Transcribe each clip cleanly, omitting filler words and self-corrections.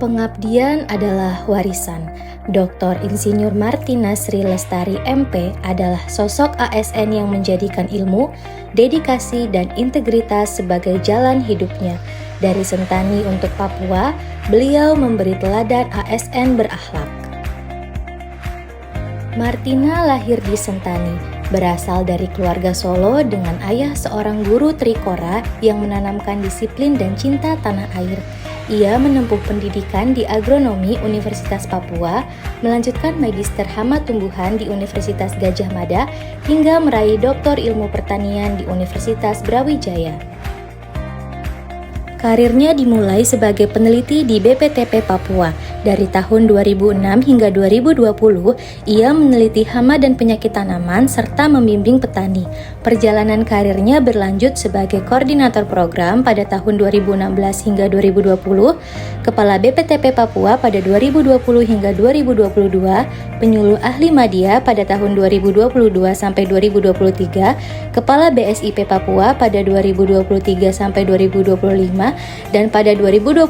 Pengabdian adalah warisan. Dr. Insinyur Martina Sri Lestari MP adalah sosok ASN yang menjadikan ilmu, dedikasi, dan integritas sebagai jalan hidupnya. Dari Sentani untuk Papua, beliau memberi teladan ASN berakhlak. Martina lahir di Sentani, berasal dari keluarga Solo dengan ayah seorang guru trikora yang menanamkan disiplin dan cinta tanah air. Ia menempuh pendidikan di agronomi Universitas Papua, melanjutkan magister hama tumbuhan di Universitas Gadjah Mada, hingga meraih doktor ilmu pertanian di Universitas Brawijaya. Karirnya dimulai sebagai peneliti di BPTP Papua. Dari tahun 2006 hingga 2020, ia meneliti hama dan penyakit tanaman serta membimbing petani. Perjalanan karirnya berlanjut sebagai koordinator program pada tahun 2016 hingga 2020, Kepala BPTP Papua pada 2020 hingga 2022, Penyuluh Ahli Madya pada tahun 2022 sampai 2023, Kepala BSIP Papua pada 2023 sampai 2025, dan pada 2025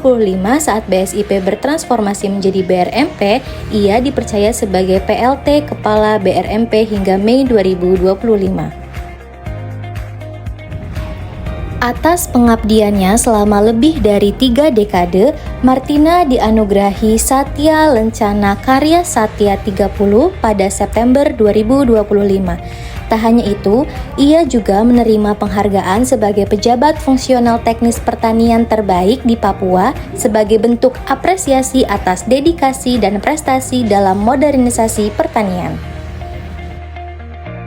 saat BSIP bertransformasi menjadi BRMP, ia dipercaya sebagai PLT Kepala BRMP hingga Mei 2025. Atas pengabdiannya selama lebih dari 3 dekade, Martina dianugerahi Satya Lencana Karya Satya 30 pada September 2025. Tak hanya itu, ia juga menerima penghargaan sebagai pejabat fungsional teknis pertanian terbaik di Papua sebagai bentuk apresiasi atas dedikasi dan prestasi dalam modernisasi pertanian.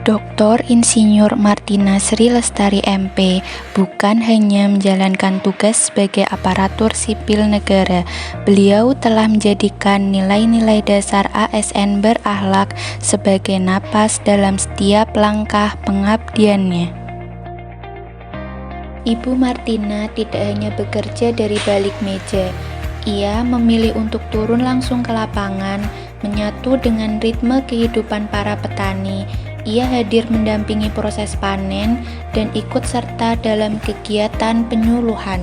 Dr. Insinyur Martina Sri Lestari MP bukan hanya menjalankan tugas sebagai aparatur sipil negara, beliau telah menjadikan nilai-nilai dasar ASN berakhlak sebagai napas dalam setiap langkah pengabdiannya. Ibu Martina tidak hanya bekerja dari balik meja, ia memilih untuk turun langsung ke lapangan, menyatu dengan ritme kehidupan para petani. Ia hadir mendampingi proses panen dan ikut serta dalam kegiatan penyuluhan.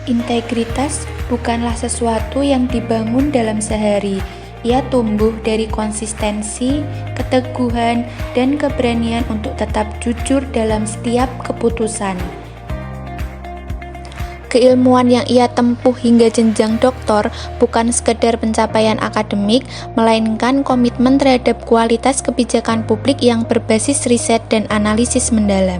Integritas bukanlah sesuatu yang dibangun dalam sehari. Ia tumbuh dari konsistensi, keteguhan, dan keberanian untuk tetap jujur dalam setiap keputusan. Keilmuan yang ia tempuh hingga jenjang doktor bukan sekedar pencapaian akademik, melainkan komitmen terhadap kualitas kebijakan publik yang berbasis riset dan analisis mendalam.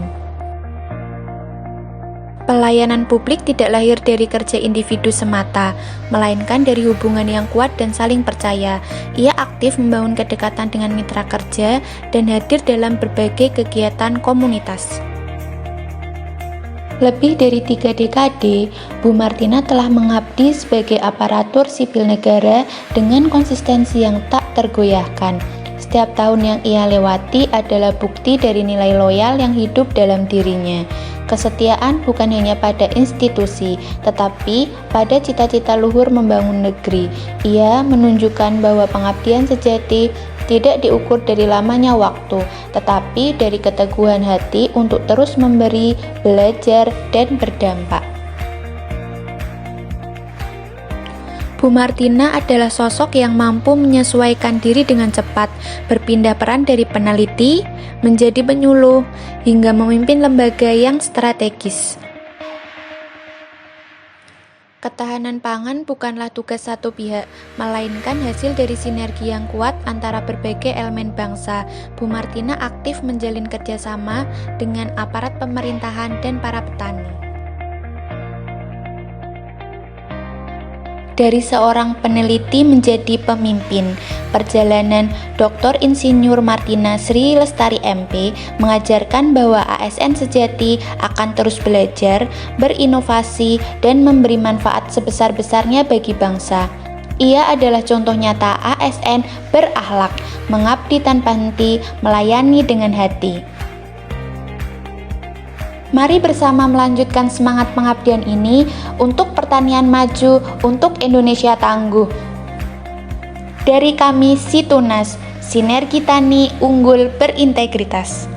Pelayanan publik tidak lahir dari kerja individu semata, melainkan dari hubungan yang kuat dan saling percaya. Ia aktif membangun kedekatan dengan mitra kerja dan hadir dalam berbagai kegiatan komunitas. Lebih dari 3 dekade, Bu Martina telah mengabdi sebagai aparatur sipil negara dengan konsistensi yang tak tergoyahkan. Setiap tahun yang ia lewati adalah bukti dari nilai loyal yang hidup dalam dirinya. Kesetiaan bukan hanya pada institusi, tetapi pada cita-cita luhur membangun negeri. Ia menunjukkan bahwa pengabdian sejati tidak diukur dari lamanya waktu, tetapi dari keteguhan hati untuk terus memberi, belajar, dan berdampak. Bu Martina adalah sosok yang mampu menyesuaikan diri dengan cepat, berpindah peran dari peneliti menjadi penyuluh, hingga memimpin lembaga yang strategis. Ketahanan pangan bukanlah tugas satu pihak, melainkan hasil dari sinergi yang kuat antara berbagai elemen bangsa. Bu Martina aktif menjalin kerjasama dengan aparat pemerintahan dan para petani. Dari seorang peneliti menjadi pemimpin, perjalanan Dr. Insinyur Martina Sri Lestari MP mengajarkan bahwa ASN sejati akan terus belajar, berinovasi, dan memberi manfaat sebesar-besarnya bagi bangsa. Ia adalah contoh nyata ASN berakhlak, mengabdi tanpa henti, melayani dengan hati. Mari bersama melanjutkan semangat pengabdian ini untuk pertanian maju, untuk Indonesia tangguh. Dari kami Situnas, Sinergi Tani Unggul Berintegritas.